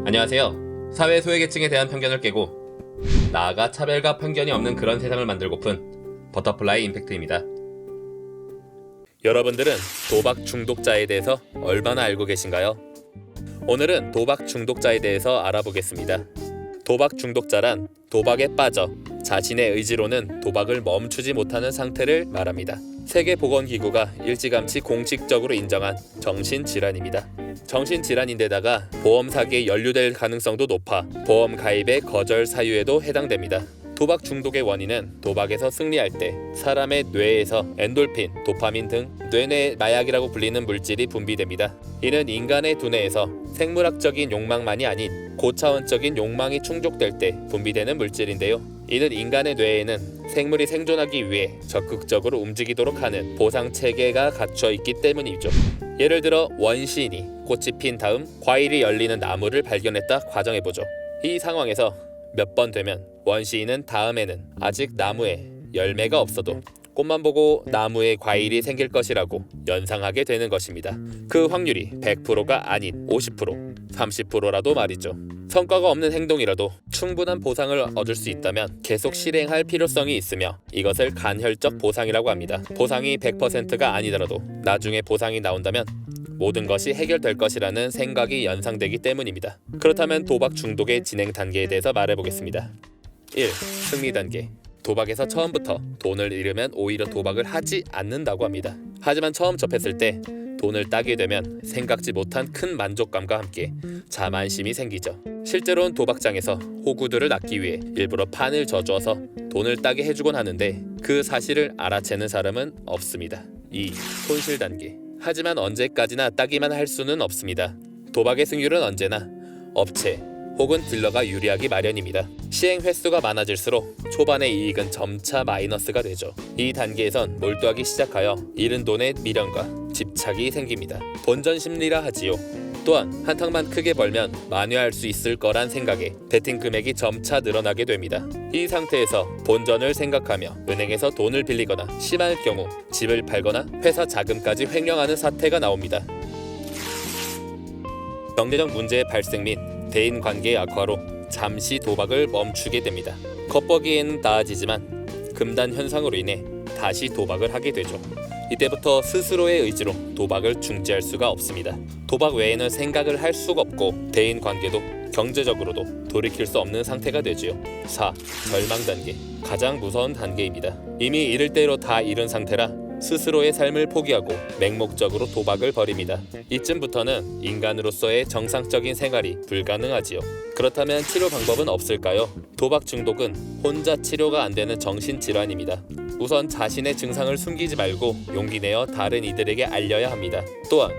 안녕하세요. 사회 소외계층에 대한 편견을 깨고 나아가 차별과 편견이 없는 그런 세상을 만들고픈 버터플라이 임팩트입니다. 여러분들은 도박 중독자에 대해서 얼마나 알고 계신가요? 오늘은 도박 중독자에 대해서 알아보겠습니다. 도박 중독자란 도박에 빠져 자신의 의지로는 도박을 멈추지 못하는 상태를 말합니다. 세계보건기구가 일찌감치 공식적으로 인정한 정신질환입니다. 정신질환인데다가 보험 사기에 연루될 가능성도 높아 보험 가입의 거절 사유에도 해당됩니다. 도박 중독의 원인은 도박에서 승리할 때 사람의 뇌에서 엔돌핀, 도파민 등 뇌내 마약이라고 불리는 물질이 분비됩니다. 이는 인간의 두뇌에서 생물학적인 욕망만이 아닌 고차원적인 욕망이 충족될 때 분비되는 물질인데요. 이는 인간의 뇌에는 생물이 생존하기 위해 적극적으로 움직이도록 하는 보상 체계가 갖춰 있기 때문이죠. 예를 들어 원시인이 꽃이 핀 다음 과일이 열리는 나무를 발견했다 가정해보죠. 이 상황에서 몇 번 되면 원시인은 다음에는 아직 나무에 열매가 없어도 꽃만 보고 나무에 과일이 생길 것이라고 연상하게 되는 것입니다. 그 확률이 100%가 아닌 50%, 30%라도 말이죠. 성과가 없는 행동이라도 충분한 보상을 얻을 수 있다면 계속 실행할 필요성이 있으며 이것을 간헐적 보상이라고 합니다. 보상이 100%가 아니더라도 나중에 보상이 나온다면 모든 것이 해결될 것이라는 생각이 연상되기 때문입니다. 그렇다면 도박 중독의 진행 단계에 대해서 말해보겠습니다. 1. 승리 단계. 도박에서 처음부터 돈을 잃으면 오히려 도박을 하지 않는다고 합니다. 하지만 처음 접했을 때 돈을 따게 되면 생각지 못한 큰 만족감과 함께 자만심이 생기죠. 실제로는 도박장에서 호구들을 낳기 위해 일부러 판을 져주어서 돈을 따게 해주곤 하는데 그 사실을 알아채는 사람은 없습니다. 2. 손실 단계. 하지만 언제까지나 따기만 할 수는 없습니다. 도박의 승률은 언제나 업체 혹은 딜러가 유리하기 마련입니다. 시행 횟수가 많아질수록 초반의 이익은 점차 마이너스가 되죠. 이 단계에선 몰두하기 시작하여 잃은 돈에 미련과 집착이 생깁니다. 본전 심리라 하지요. 또한 한탕만 크게 벌면 만회할 수 있을 거란 생각에 베팅 금액이 점차 늘어나게 됩니다. 이 상태에서 본전을 생각하며 은행에서 돈을 빌리거나 심할 경우 집을 팔거나 회사 자금까지 횡령하는 사태가 나옵니다. 경제적 문제의 발생 및 대인관계의 악화로 잠시 도박을 멈추게 됩니다. 겉보기에는 나아지지만 금단 현상으로 인해 다시 도박을 하게 되죠. 이때부터 스스로의 의지로 도박을 중지할 수가 없습니다. 도박 외에는 생각을 할 수가 없고 대인관계도 경제적으로도 돌이킬 수 없는 상태가 되지요. 4. 절망 단계. 가장 무서운 단계입니다. 이미 잃을 대로 다 잃은 상태라 스스로의 삶을 포기하고 맹목적으로 도박을 벌입니다. 이쯤부터는 인간으로서의 정상적인 생활이 불가능하지요. 그렇다면 치료 방법은 없을까요? 도박 중독은 혼자 치료가 안 되는 정신질환입니다. 우선 자신의 증상을 숨기지 말고 용기 내어 다른 이들에게 알려야 합니다. 또한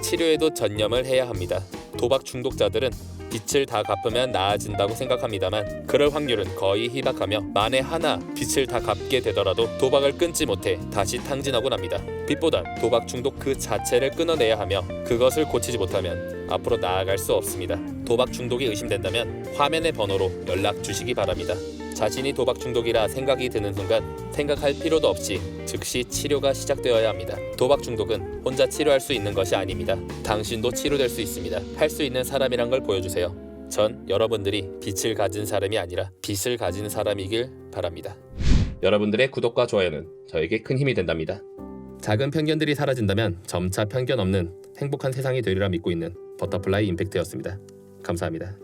치료에도 전념을 해야 합니다. 도박 중독자들은 빚을 다 갚으면 나아진다고 생각합니다만 그럴 확률은 거의 희박하며 만에 하나 빚을 다 갚게 되더라도 도박을 끊지 못해 다시 탕진하곤 합니다. 빚보단 도박 중독 그 자체를 끊어내야 하며 그것을 고치지 못하면 앞으로 나아갈 수 없습니다. 도박 중독이 의심된다면 화면의 번호로 연락 주시기 바랍니다. 자신이 도박 중독이라 생각이 드는 순간 생각할 필요도 없이 즉시 치료가 시작되어야 합니다. 도박 중독은 혼자 치료할 수 있는 것이 아닙니다. 당신도 치료될 수 있습니다. 할 수 있는 사람이란 걸 보여주세요. 전 여러분들이 빚을 가진 사람이 아니라 빚을 가진 사람이길 바랍니다. 여러분들의 구독과 좋아요는 저에게 큰 힘이 된답니다. 작은 편견들이 사라진다면 점차 편견 없는 행복한 세상이 되리라 믿고 있는 버터플라이 임팩트였습니다. 감사합니다.